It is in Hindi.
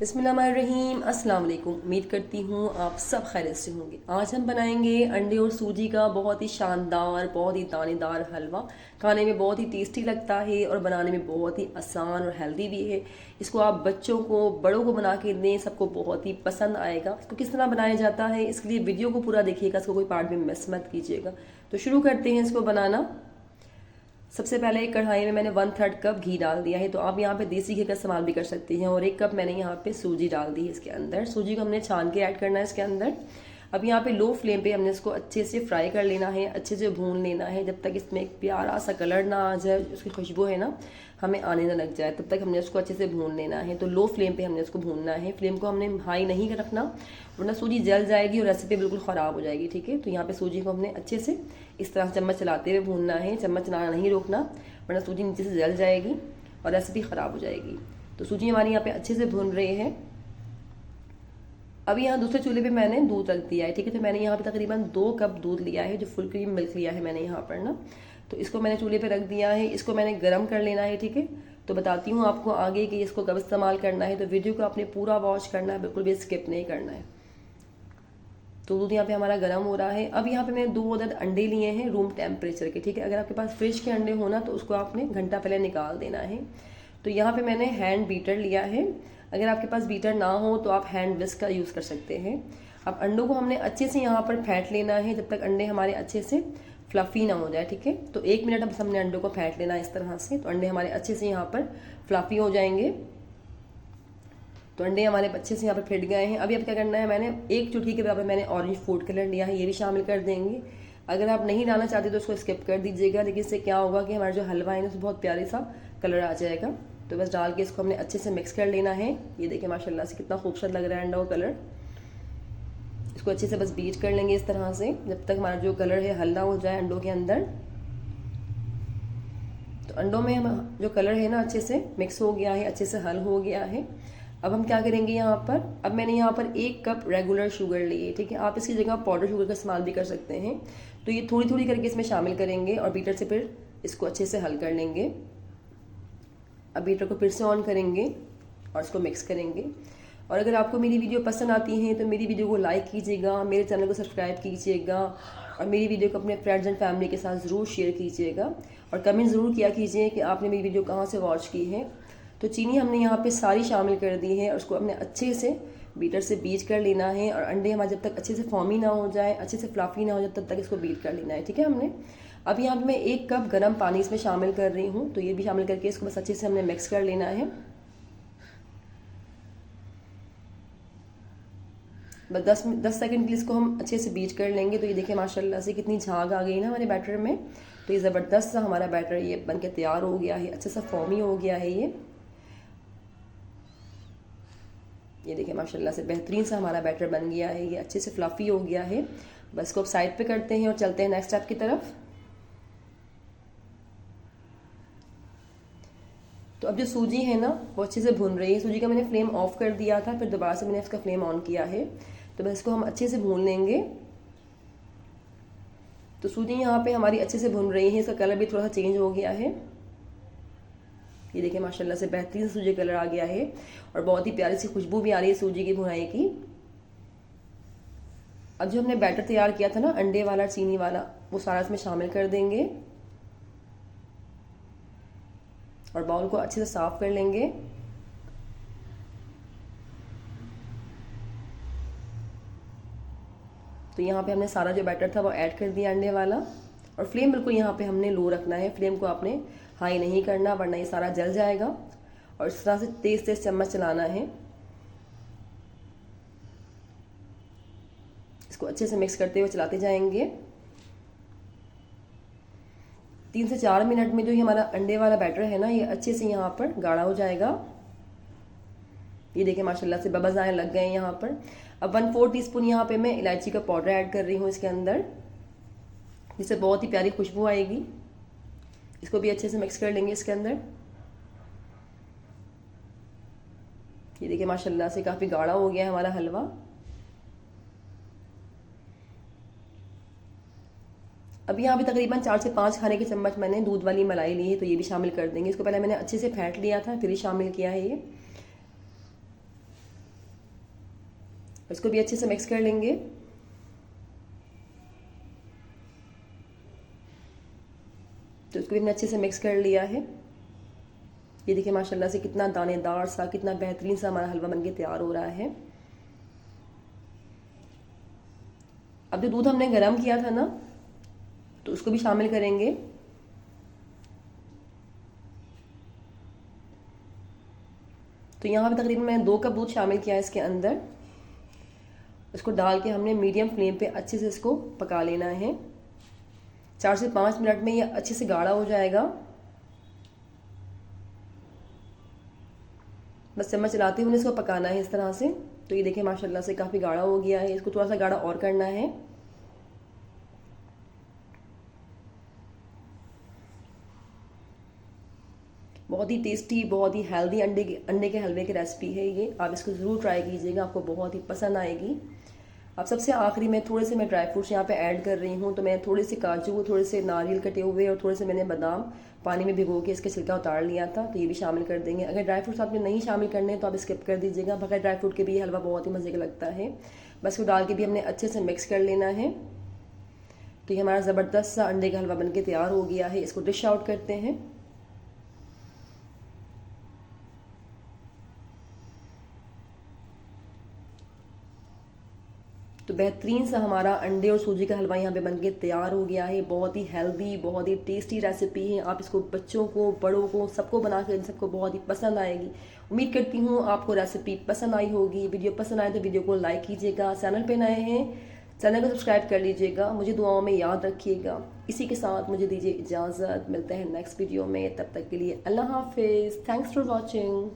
बिस्मिल्लाहिर्रहमानिर्रहीम। अस्सलाम वालेकुम। उम्मीद करती हूँ आप सब खैरियत से होंगे। आज हम बनाएंगे अंडे और सूजी का बहुत ही शानदार, बहुत ही दानेदार हलवा। खाने में बहुत ही टेस्टी लगता है और बनाने में बहुत ही आसान और हेल्दी भी है। इसको आप बच्चों को, बड़ों को बना के दें, सबको बहुत ही पसंद आएगा। इसको किस तरह बनाया जाता है, इसके लिए वीडियो को पूरा देखिएगा, इसको कोई पार्ट में मिस मत कीजिएगा। तो शुरू करते हैं इसको बनाना। सबसे पहले एक कढ़ाई में मैंने 1/3 कप घी डाल दिया है। तो आप यहाँ पे देसी घी का इस्तेमाल भी कर सकती हैं। और 1 कप मैंने यहाँ पे सूजी डाल दी है इसके अंदर। सूजी को हमने छान के ऐड करना है इसके अंदर। अब यहाँ पे लो फ्लेम पे हमने इसको अच्छे से फ्राई कर लेना है, अच्छे से भून लेना है, जब तक इसमें एक प्यारा सा कलर ना आ जाए, उसकी खुशबू है ना हमें आने ना लग जाए, तब तक हमने उसको अच्छे से भून लेना है। तो लो फ्लेम पे हमने उसको भूनना है। फ्लेम को हमने हाई नहीं रखना, वरना सूजी जल जाएगी और रेसिपी बिल्कुल ख़राब हो जाएगी। ठीक है, तो यहाँ पे सूजी को हमने अच्छे से इस तरह चम्मच चलाते हुए भूनना है। चम्मच चलाना नहीं रोकना, वरना सूजी नीचे से जल जाएगी और रेसिपी ख़राब हो जाएगी। तो सूजी हमारी यहाँ पे अच्छे से भून रही है। अभी यहाँ दूसरे चूल्हे पे मैंने दूध रख दिया है। ठीक है, तो मैंने यहाँ पे तकरीबन 2 कप दूध लिया है, जो फुल क्रीम मिल्क लिया है मैंने यहाँ पर ना। तो इसको मैंने चूल्हे पे रख दिया है, इसको मैंने गर्म कर लेना है। ठीक है, तो बताती हूँ आपको आगे कि इसको कब इस्तेमाल करना है। तो वीडियो को आपने पूरा वॉच करना है, बिल्कुल भी स्किप नहीं करना है। तो दूध यहाँ पे हमारा गर्म हो रहा है। अब यहाँ पे मैंने 2 अदद अंडे लिए हैं रूम टेम्परेचर के। ठीक है, अगर आपके पास फ्रिज के अंडे हो ना तो उसको आपने घंटा पहले निकाल देना है। तो यहाँ पे मैंने हैंड बीटर लिया है। अगर आपके पास बीटर ना हो तो आप हैंड विस्क का यूज़ कर सकते हैं। अब अंडों को हमने अच्छे से यहाँ पर फेंट लेना है, जब तक अंडे हमारे अच्छे से फ्लफ़ी ना हो जाए। ठीक है, तो 1 मिनट अब हमने अंडों को फेंट लेना है इस तरह से। तो अंडे हमारे अच्छे से यहाँ पर फ्लफ़ी हो जाएंगे। तो अंडे हमारे अच्छे से यहाँ पर फिट गए हैं। अभी अब क्या करना है, मैंने 1 चुटकी के बराबर मैंने ऑरेंज फूड कलर लिया है, ये भी शामिल कर देंगे। अगर आप नहीं डालना चाहते तो उसको स्किप कर दीजिएगा, लेकिन इससे क्या होगा कि हमारा जो हलवा है ना उसमें बहुत प्यारी सा कलर आ जाएगा। तो बस डाल के इसको हमने अच्छे से मिक्स कर लेना है। ये देखिए माशाल्लाह से कितना खूबसूरत लग रहा है अंडा का कलर। इसको अच्छे से बस बीट कर लेंगे इस तरह से, जब तक हमारा जो कलर है हल्दा हो जाए अंडों के अंदर। तो अंडों में हम जो कलर है ना अच्छे से मिक्स हो गया है, अच्छे से हल हो गया है। अब हम क्या करेंगे यहाँ पर, अब मैंने यहाँ पर 1 कप रेगुलर शुगर ली है। ठीक है, आप इसकी जगह पाउडर शुगर का इस्तेमाल भी कर सकते हैं। तो ये थोड़ी थोड़ी करके इसमें शामिल करेंगे और बीटर से फिर इसको अच्छे से हल कर लेंगे। अब बीटर को फिर से ऑन करेंगे और इसको मिक्स करेंगे। और अगर आपको मेरी वीडियो पसंद आती है तो मेरी वीडियो को लाइक कीजिएगा, मेरे चैनल को सब्सक्राइब कीजिएगा और मेरी वीडियो को अपने फ्रेंड्स एंड फैमिली के साथ ज़रूर शेयर कीजिएगा। और कमेंट ज़रूर किया कीजिए कि आपने मेरी वीडियो कहाँ से वॉच की है। तो चीनी हमने यहाँ पे सारी शामिल कर दी है और उसको हमने अच्छे से बीटर से बीट कर लेना है। और अंडे हमारे जब तक अच्छे से फॉर्मी ना हो जाए, अच्छे से फ्लफी ना हो जाए, तब तक इसको बीट कर लेना है। ठीक है, हमने अब यहाँ पे मैं 1 कप गर्म पानी इसमें शामिल कर रही हूँ। तो ये भी शामिल करके इसको बस अच्छे से हमने मिक्स कर लेना है। बस 10 सेकंड के लिए इसको हम अच्छे से बीट कर लेंगे। तो ये देखिए माशाल्लाह से कितनी झाग आ गई ना हमारे बैटर में। तो ये ज़बरदस्त सा हमारा बैटर ये बन के तैयार हो गया है, अच्छे सा फॉर्मी हो गया है ये देखिए माशाल्लाह से बेहतरीन सा हमारा बैटर बन गया है, ये अच्छे से फ्लफ़ी हो गया है। बस इसको अब साइड पे करते हैं और चलते हैं नेक्स्ट स्टेप की तरफ। तो अब जो सूजी है ना वो अच्छे से भून रही है। सूजी का मैंने फ्लेम ऑफ कर दिया था, फिर दोबारा से मैंने इसका फ्लेम ऑन किया है। तो बस इसको हम अच्छे से भून लेंगे। तो सूजी यहाँ पे हमारी अच्छे से भून रही है, इसका कलर भी थोड़ा सा चेंज हो गया है। ये देखिए माशाल्लाह से बेहतरीन सूजी कलर आ गया है और बहुत ही प्यारी सी खुशबू भी आ रही है सूजी की भुनाई की। अब जो हमने बैटर तैयार किया था ना अंडे वाला, चीनी वाला, वो सारा इसमें शामिल कर देंगे और बाउल को अच्छे से साफ कर लेंगे। तो यहाँ पे हमने सारा जो बैटर था वो ऐड कर दिया अंडे वाला। और फ्लेम बिल्कुल यहाँ पे हमने लो रखना है, फ्लेम को आपने हाई नहीं करना, वरना ये सारा जल जाएगा। और इस तरह से तेज तेज चम्मच चलाना है, इसको अच्छे से मिक्स करते हुए चलाते जाएंगे। 3 से 4 मिनट में जो ये हमारा अंडे वाला बैटर है ना ये अच्छे से यहाँ पर गाढ़ा हो जाएगा। ये देखिए माशाल्लाह से बबल्स आने लग गए हैं यहाँ पर। अब 1/4 टीस्पून यहाँ पे मैं इलायची का पाउडर ऐड कर रही हूँ इसके अंदर, जिससे बहुत ही प्यारी खुशबू आएगी। इसको भी अच्छे से मिक्स कर लेंगे इसके अंदर। ये देखिए माशाल्लाह से काफ़ी गाढ़ा हो गया है हमारा हलवा। अभी यहाँ पे तकरीबन 4 से 5 खाने के चम्मच मैंने दूध वाली मलाई ली है, तो ये भी शामिल कर देंगे। इसको पहले मैंने अच्छे से फेंट लिया था, फिर ही शामिल किया है ये। इसको भी अच्छे से मिक्स कर लेंगे। तो इसको भी हमने अच्छे से मिक्स कर लिया है। ये देखिए माशाल्लाह से कितना दानेदार सा, कितना बेहतरीन सा हमारा हलवा बनके तैयार हो रहा है। अब जो दूध हमने गरम किया था ना, तो उसको भी शामिल करेंगे। तो यहाँ पे तकरीबन मैंने 2 कप दूध शामिल किया है इसके अंदर। इसको डाल के हमने मीडियम फ्लेम पे अच्छे से इसको पका लेना है। 4 से 5 मिनट में ये अच्छे से गाढ़ा हो जाएगा। बस चम्मच चलाते हुए इसको पकाना है इस तरह से। तो ये देखिए माशाल्लाह से काफ़ी गाढ़ा हो गया है। इसको थोड़ा सा गाढ़ा और करना है। बहुत ही टेस्टी, बहुत ही हेल्दी अंडे के हलवे की रेसिपी है ये। आप इसको ज़रूर ट्राई कीजिएगा, आपको बहुत ही पसंद आएगी। अब सबसे आखिरी में थोड़े से मैं ड्राई फ्रूट्स यहाँ पे ऐड कर रही हूँ। तो मैं थोड़े से काजू, थोड़े से नारियल कटे हुए और थोड़े से मैंने बादाम पानी में भिगो के इसके छिलका उतार लिया था। तो ये भी शामिल कर देंगे। अगर ड्राई फ्रूट्स आपने नहीं शामिल करने तो आप स्किप कर दीजिएगा। बगैर ड्राई फ्रूट के भी ये हलवा बहुत ही मज़े का लगता है। बस को डाल के भी हमने अच्छे से मिक्स कर लेना है। तो ये हमारा ज़बरदस्त सा अंडे का हलवा बन के तैयार हो गया है। इसको डिश आउट करते हैं। तो बेहतरीन सा हमारा अंडे और सूजी का हलवा यहाँ पे बनके तैयार हो गया है। बहुत ही हेल्दी, बहुत ही टेस्टी रेसिपी है। आप इसको बच्चों को, बड़ों को, सबको बना कर इन सबको बहुत ही पसंद आएगी। उम्मीद करती हूँ आपको रेसिपी पसंद आई होगी। वीडियो पसंद आए तो वीडियो को लाइक कीजिएगा। चैनल पे नए हैं, चैनल को सब्सक्राइब कर लीजिएगा। मुझे दुआओं में याद रखिएगा। इसी के साथ मुझे दीजिए इजाज़त। मिलते हैं नेक्स्ट वीडियो में। तब तक के लिए अल्लाह हाफिज़। Thanks for watching.